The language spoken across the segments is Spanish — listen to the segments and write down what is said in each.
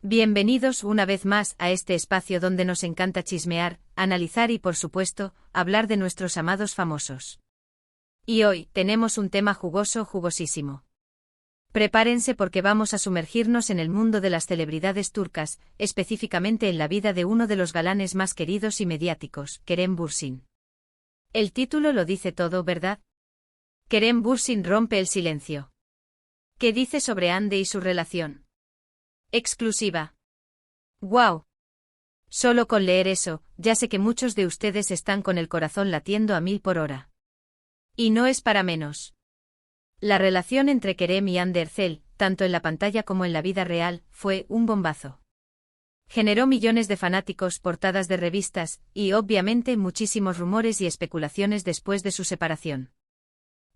Bienvenidos una vez más a este espacio donde nos encanta chismear, analizar y por supuesto, hablar de nuestros amados famosos. Y hoy, tenemos un tema jugoso, jugosísimo. Prepárense porque vamos a sumergirnos en el mundo de las celebridades turcas, específicamente en la vida de uno de los galanes más queridos y mediáticos, Kerem Bürsin. El título lo dice todo, ¿verdad? Kerem Bürsin rompe el silencio. ¿Qué dice sobre Hande y su relación? Exclusiva. ¡Wow! Solo con leer eso, ya sé que muchos de ustedes están con el corazón latiendo a 1000 por hora. Y no es para menos. La relación entre Kerem y Hande Erçel, tanto en la pantalla como en la vida real, fue un bombazo. Generó millones de fanáticos, portadas de revistas, y obviamente muchísimos rumores y especulaciones después de su separación.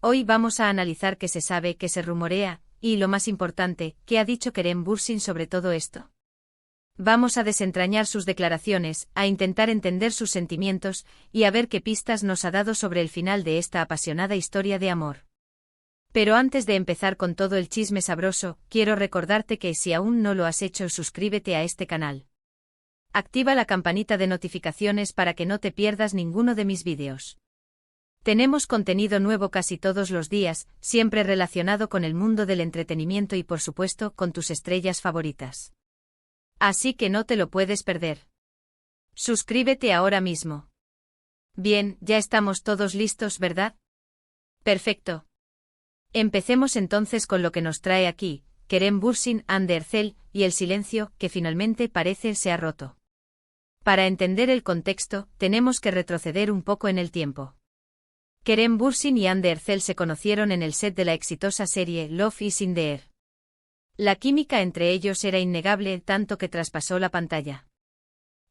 Hoy vamos a analizar qué se sabe, qué se rumorea, y lo más importante, ¿qué ha dicho Kerem Bürsin sobre todo esto? Vamos a desentrañar sus declaraciones, a intentar entender sus sentimientos, y a ver qué pistas nos ha dado sobre el final de esta apasionada historia de amor. Pero antes de empezar con todo el chisme sabroso, quiero recordarte que si aún no lo has hecho, suscríbete a este canal. Activa la campanita de notificaciones para que no te pierdas ninguno de mis vídeos. Tenemos contenido nuevo casi todos los días, siempre relacionado con el mundo del entretenimiento y por supuesto con tus estrellas favoritas. Así que no te lo puedes perder. Suscríbete ahora mismo. Bien, ya estamos todos listos, ¿verdad? Perfecto. Empecemos entonces con lo que nos trae aquí, Kerem Bürsin, Hande Erçel, y el silencio, que finalmente parece se ha roto. Para entender el contexto, tenemos que retroceder un poco en el tiempo. Kerem Bürsin y Hande Erçel se conocieron en el set de la exitosa serie Love is in the Air. La química entre ellos era innegable, tanto que traspasó la pantalla.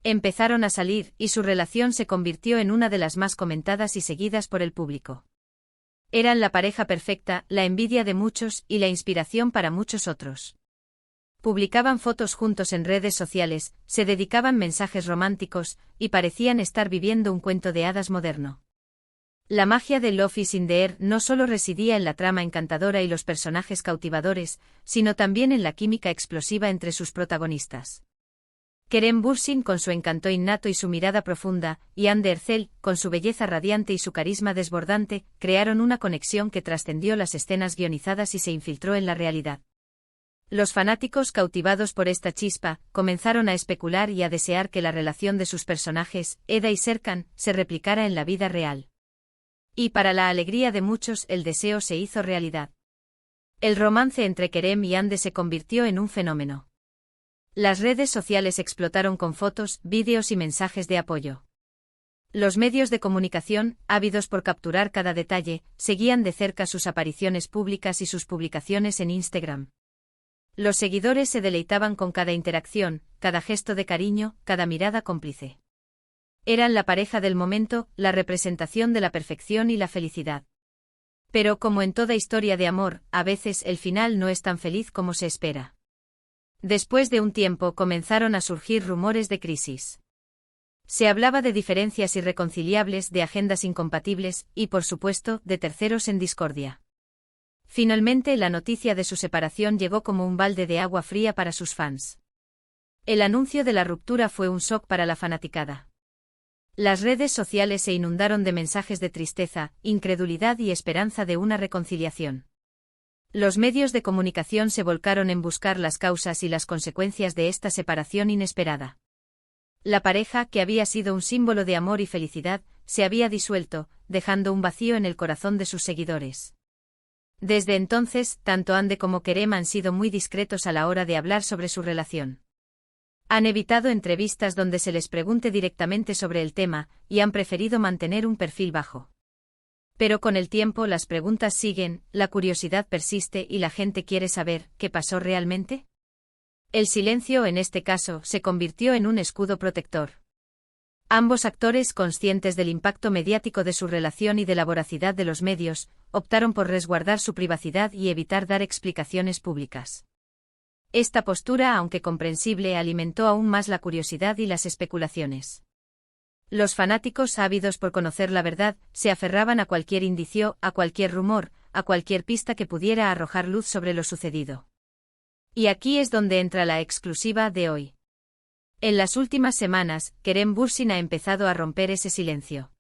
Empezaron a salir, y su relación se convirtió en una de las más comentadas y seguidas por el público. Eran la pareja perfecta, la envidia de muchos y la inspiración para muchos otros. Publicaban fotos juntos en redes sociales, se dedicaban mensajes románticos, y parecían estar viviendo un cuento de hadas moderno. La magia de Love is in the Air no solo residía en la trama encantadora y los personajes cautivadores, sino también en la química explosiva entre sus protagonistas. Kerem Bürsin con su encanto innato y su mirada profunda, y Hande Erçel, con su belleza radiante y su carisma desbordante, crearon una conexión que trascendió las escenas guionizadas y se infiltró en la realidad. Los fanáticos cautivados por esta chispa, comenzaron a especular y a desear que la relación de sus personajes, Eda y Serkan, se replicara en la vida real. Y para la alegría de muchos, el deseo se hizo realidad. El romance entre Kerem y Hande se convirtió en un fenómeno. Las redes sociales explotaron con fotos, vídeos y mensajes de apoyo. Los medios de comunicación, ávidos por capturar cada detalle, seguían de cerca sus apariciones públicas y sus publicaciones en Instagram. Los seguidores se deleitaban con cada interacción, cada gesto de cariño, cada mirada cómplice. Eran la pareja del momento, la representación de la perfección y la felicidad. Pero como en toda historia de amor, a veces el final no es tan feliz como se espera. Después de un tiempo comenzaron a surgir rumores de crisis. Se hablaba de diferencias irreconciliables, de agendas incompatibles, y por supuesto, de terceros en discordia. Finalmente la noticia de su separación llegó como un balde de agua fría para sus fans. El anuncio de la ruptura fue un shock para la fanaticada. Las redes sociales se inundaron de mensajes de tristeza, incredulidad y esperanza de una reconciliación. Los medios de comunicación se volcaron en buscar las causas y las consecuencias de esta separación inesperada. La pareja, que había sido un símbolo de amor y felicidad, se había disuelto, dejando un vacío en el corazón de sus seguidores. Desde entonces, tanto Hande como Kerem han sido muy discretos a la hora de hablar sobre su relación. Han evitado entrevistas donde se les pregunte directamente sobre el tema, y han preferido mantener un perfil bajo. Pero con el tiempo las preguntas siguen, la curiosidad persiste y la gente quiere saber, ¿qué pasó realmente? El silencio en este caso se convirtió en un escudo protector. Ambos actores, conscientes del impacto mediático de su relación y de la voracidad de los medios, optaron por resguardar su privacidad y evitar dar explicaciones públicas. Esta postura, aunque comprensible, alimentó aún más la curiosidad y las especulaciones. Los fanáticos, ávidos por conocer la verdad, se aferraban a cualquier indicio, a cualquier rumor, a cualquier pista que pudiera arrojar luz sobre lo sucedido. Y aquí es donde entra la exclusiva de hoy. En las últimas semanas, Kerem Bürsin ha empezado a romper ese silencio.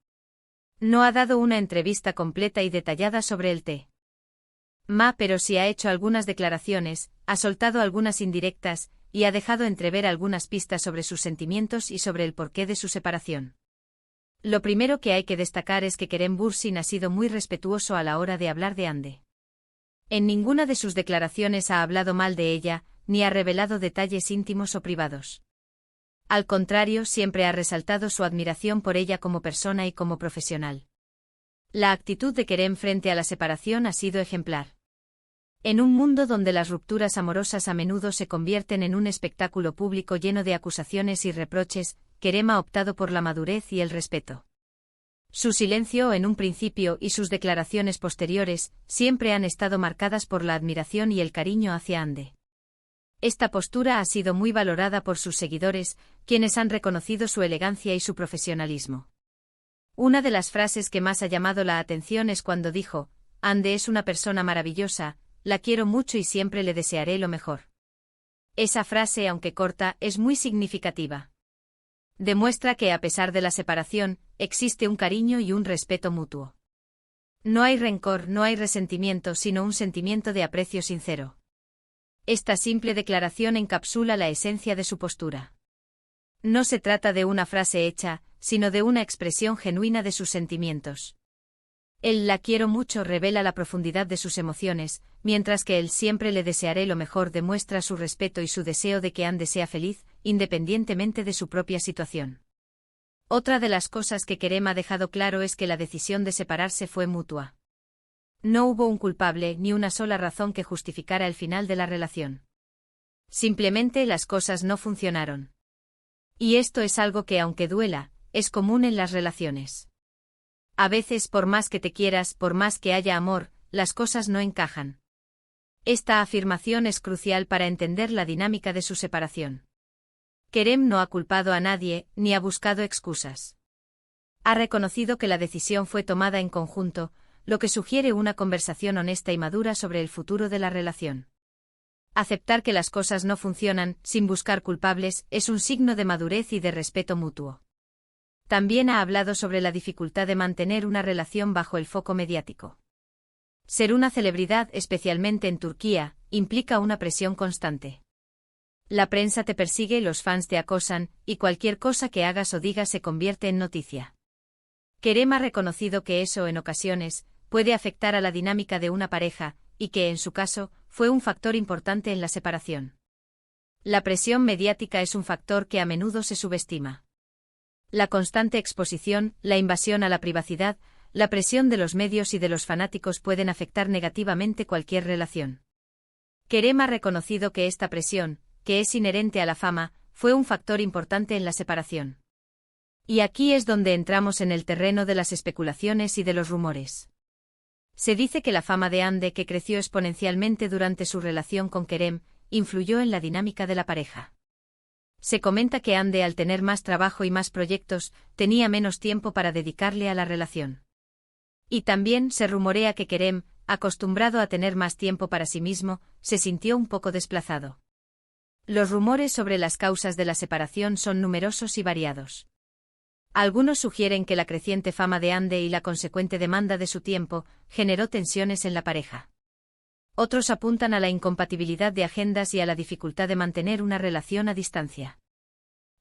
No ha dado una entrevista completa y detallada sobre el tema, pero sí ha hecho algunas declaraciones, ha soltado algunas indirectas, y ha dejado entrever algunas pistas sobre sus sentimientos y sobre el porqué de su separación. Lo primero que hay que destacar es que Kerem Bürsin ha sido muy respetuoso a la hora de hablar de Hande. En ninguna de sus declaraciones ha hablado mal de ella, ni ha revelado detalles íntimos o privados. Al contrario, siempre ha resaltado su admiración por ella como persona y como profesional. La actitud de Kerem frente a la separación ha sido ejemplar. En un mundo donde las rupturas amorosas a menudo se convierten en un espectáculo público lleno de acusaciones y reproches, Kerem ha optado por la madurez y el respeto. Su silencio en un principio y sus declaraciones posteriores siempre han estado marcadas por la admiración y el cariño hacia Hande. Esta postura ha sido muy valorada por sus seguidores, quienes han reconocido su elegancia y su profesionalismo. Una de las frases que más ha llamado la atención es cuando dijo: Hande es una persona maravillosa, la quiero mucho y siempre le desearé lo mejor. Esa frase, aunque corta, es muy significativa. Demuestra que a pesar de la separación, existe un cariño y un respeto mutuo. No hay rencor, no hay resentimiento, sino un sentimiento de aprecio sincero. Esta simple declaración encapsula la esencia de su postura. No se trata de una frase hecha, sino de una expresión genuina de sus sentimientos. El "la quiero mucho" revela la profundidad de sus emociones, mientras que el "siempre le desearé lo mejor" demuestra su respeto y su deseo de que Hande sea feliz, independientemente de su propia situación. Otra de las cosas que Kerem ha dejado claro es que la decisión de separarse fue mutua. No hubo un culpable ni una sola razón que justificara el final de la relación. Simplemente las cosas no funcionaron. Y esto es algo que, aunque duela, es común en las relaciones. A veces, por más que te quieras, por más que haya amor, las cosas no encajan. Esta afirmación es crucial para entender la dinámica de su separación. Kerem no ha culpado a nadie, ni ha buscado excusas. Ha reconocido que la decisión fue tomada en conjunto, lo que sugiere una conversación honesta y madura sobre el futuro de la relación. Aceptar que las cosas no funcionan, sin buscar culpables, es un signo de madurez y de respeto mutuo. También ha hablado sobre la dificultad de mantener una relación bajo el foco mediático. Ser una celebridad, especialmente en Turquía, implica una presión constante. La prensa te persigue, los fans te acosan, y cualquier cosa que hagas o digas se convierte en noticia. Kerem ha reconocido que eso, en ocasiones, puede afectar a la dinámica de una pareja, y que, en su caso, fue un factor importante en la separación. La presión mediática es un factor que a menudo se subestima. La constante exposición, la invasión a la privacidad, la presión de los medios y de los fanáticos pueden afectar negativamente cualquier relación. Kerem ha reconocido que esta presión, que es inherente a la fama, fue un factor importante en la separación. Y aquí es donde entramos en el terreno de las especulaciones y de los rumores. Se dice que la fama de Hande, que creció exponencialmente durante su relación con Kerem, influyó en la dinámica de la pareja. Se comenta que Hande, al tener más trabajo y más proyectos, tenía menos tiempo para dedicarle a la relación. Y también se rumorea que Kerem, acostumbrado a tener más tiempo para sí mismo, se sintió un poco desplazado. Los rumores sobre las causas de la separación son numerosos y variados. Algunos sugieren que la creciente fama de Hande y la consecuente demanda de su tiempo generó tensiones en la pareja. Otros apuntan a la incompatibilidad de agendas y a la dificultad de mantener una relación a distancia.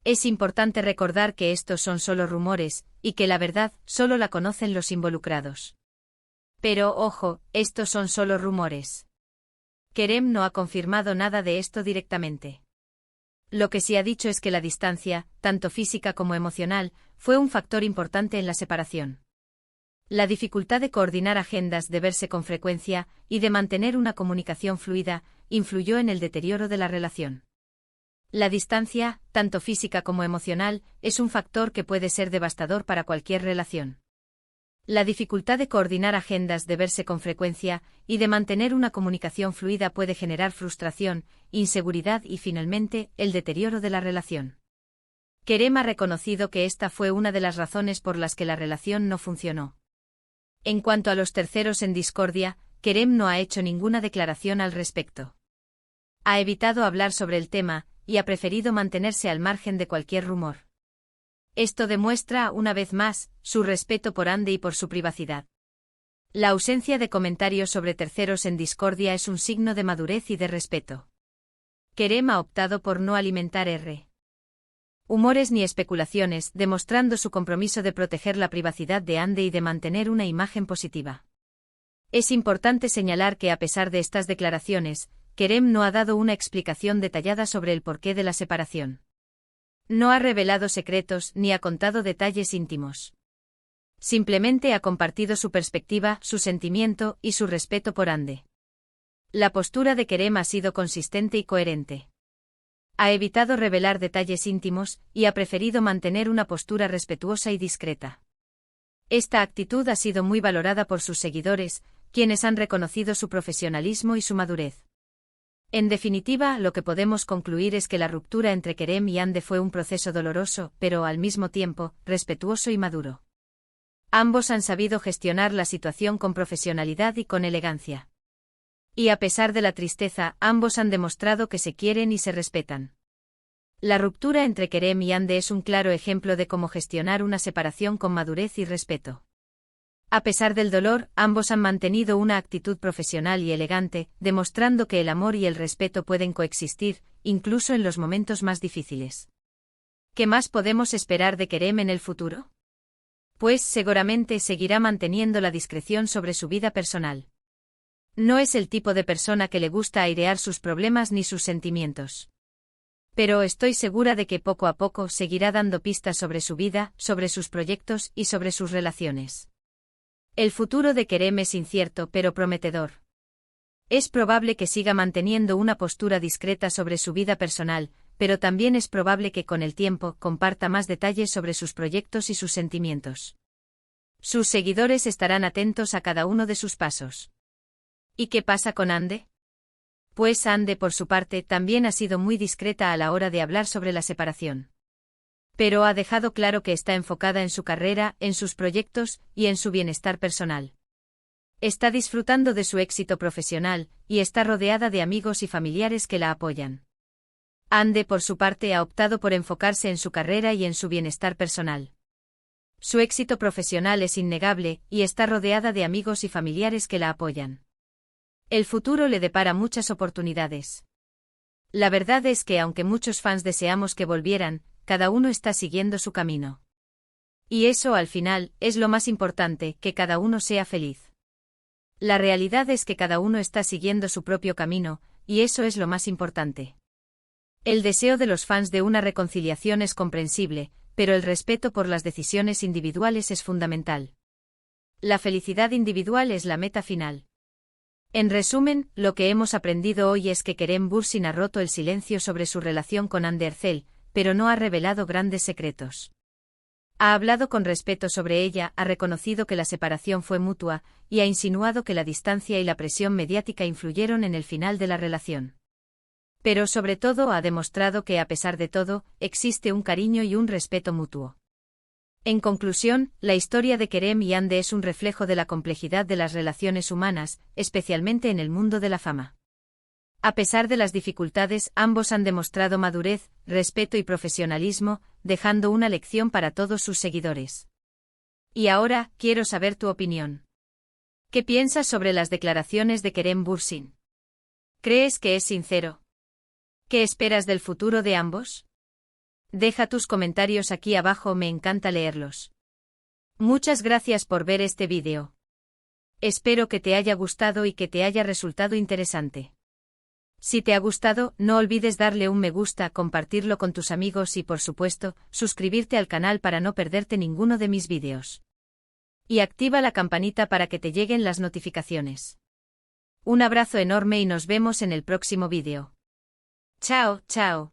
Es importante recordar que estos son solo rumores, y que la verdad solo la conocen los involucrados. Pero, ojo, estos son solo rumores. Kerem no ha confirmado nada de esto directamente. Lo que sí ha dicho es que la distancia, tanto física como emocional, fue un factor importante en la separación. La dificultad de coordinar agendas, de verse con frecuencia, y de mantener una comunicación fluida, influyó en el deterioro de la relación. La distancia, tanto física como emocional, es un factor que puede ser devastador para cualquier relación. La dificultad de coordinar agendas, de verse con frecuencia, y de mantener una comunicación fluida puede generar frustración, inseguridad y, finalmente, el deterioro de la relación. Kerem ha reconocido que esta fue una de las razones por las que la relación no funcionó. En cuanto a los terceros en discordia, Kerem no ha hecho ninguna declaración al respecto. Ha evitado hablar sobre el tema, y ha preferido mantenerse al margen de cualquier rumor. Esto demuestra, una vez más, su respeto por Andy y por su privacidad. La ausencia de comentarios sobre terceros en discordia es un signo de madurez y de respeto. Kerem ha optado por no alimentar rumores ni especulaciones, demostrando su compromiso de proteger la privacidad de Andy y de mantener una imagen positiva. Es importante señalar que a pesar de estas declaraciones, Kerem no ha dado una explicación detallada sobre el porqué de la separación. No ha revelado secretos ni ha contado detalles íntimos. Simplemente ha compartido su perspectiva, su sentimiento y su respeto por Andy. La postura de Kerem ha sido consistente y coherente. Ha evitado revelar detalles íntimos y ha preferido mantener una postura respetuosa y discreta. Esta actitud ha sido muy valorada por sus seguidores, quienes han reconocido su profesionalismo y su madurez. En definitiva, lo que podemos concluir es que la ruptura entre Kerem y Andy fue un proceso doloroso, pero al mismo tiempo, respetuoso y maduro. Ambos han sabido gestionar la situación con profesionalidad y con elegancia. Y a pesar de la tristeza, ambos han demostrado que se quieren y se respetan. La ruptura entre Kerem y Andy es un claro ejemplo de cómo gestionar una separación con madurez y respeto. A pesar del dolor, ambos han mantenido una actitud profesional y elegante, demostrando que el amor y el respeto pueden coexistir, incluso en los momentos más difíciles. ¿Qué más podemos esperar de Kerem en el futuro? Pues seguramente seguirá manteniendo la discreción sobre su vida personal. No es el tipo de persona que le gusta airear sus problemas ni sus sentimientos. Pero estoy segura de que poco a poco seguirá dando pistas sobre su vida, sobre sus proyectos y sobre sus relaciones. El futuro de Kerem es incierto pero prometedor. Es probable que siga manteniendo una postura discreta sobre su vida personal, pero también es probable que con el tiempo comparta más detalles sobre sus proyectos y sus sentimientos. Sus seguidores estarán atentos a cada uno de sus pasos. ¿Y qué pasa con Andy? Pues Andy, por su parte, también ha sido muy discreta a la hora de hablar sobre la separación. Pero ha dejado claro que está enfocada en su carrera, en sus proyectos y en su bienestar personal. Está disfrutando de su éxito profesional y está rodeada de amigos y familiares que la apoyan. Andy, por su parte, ha optado por enfocarse en su carrera y en su bienestar personal. Su éxito profesional es innegable y está rodeada de amigos y familiares que la apoyan. El futuro le depara muchas oportunidades. La verdad es que aunque muchos fans deseamos que volvieran, cada uno está siguiendo su camino. Y eso al final es lo más importante, que cada uno sea feliz. La realidad es que cada uno está siguiendo su propio camino, y eso es lo más importante. El deseo de los fans de una reconciliación es comprensible, pero el respeto por las decisiones individuales es fundamental. La felicidad individual es la meta final. En resumen, lo que hemos aprendido hoy es que Kerem Bürsin ha roto el silencio sobre su relación con Hande Erçel, pero no ha revelado grandes secretos. Ha hablado con respeto sobre ella, ha reconocido que la separación fue mutua, y ha insinuado que la distancia y la presión mediática influyeron en el final de la relación. Pero sobre todo ha demostrado que a pesar de todo, existe un cariño y un respeto mutuo. En conclusión, la historia de Kerem y Hande es un reflejo de la complejidad de las relaciones humanas, especialmente en el mundo de la fama. A pesar de las dificultades, ambos han demostrado madurez, respeto y profesionalismo, dejando una lección para todos sus seguidores. Y ahora, quiero saber tu opinión. ¿Qué piensas sobre las declaraciones de Kerem Bürsin? ¿Crees que es sincero? ¿Qué esperas del futuro de ambos? Deja tus comentarios aquí abajo, me encanta leerlos. Muchas gracias por ver este vídeo. Espero que te haya gustado y que te haya resultado interesante. Si te ha gustado, no olvides darle un me gusta, compartirlo con tus amigos y, por supuesto, suscribirte al canal para no perderte ninguno de mis vídeos. Y activa la campanita para que te lleguen las notificaciones. Un abrazo enorme y nos vemos en el próximo vídeo. Chao, chao.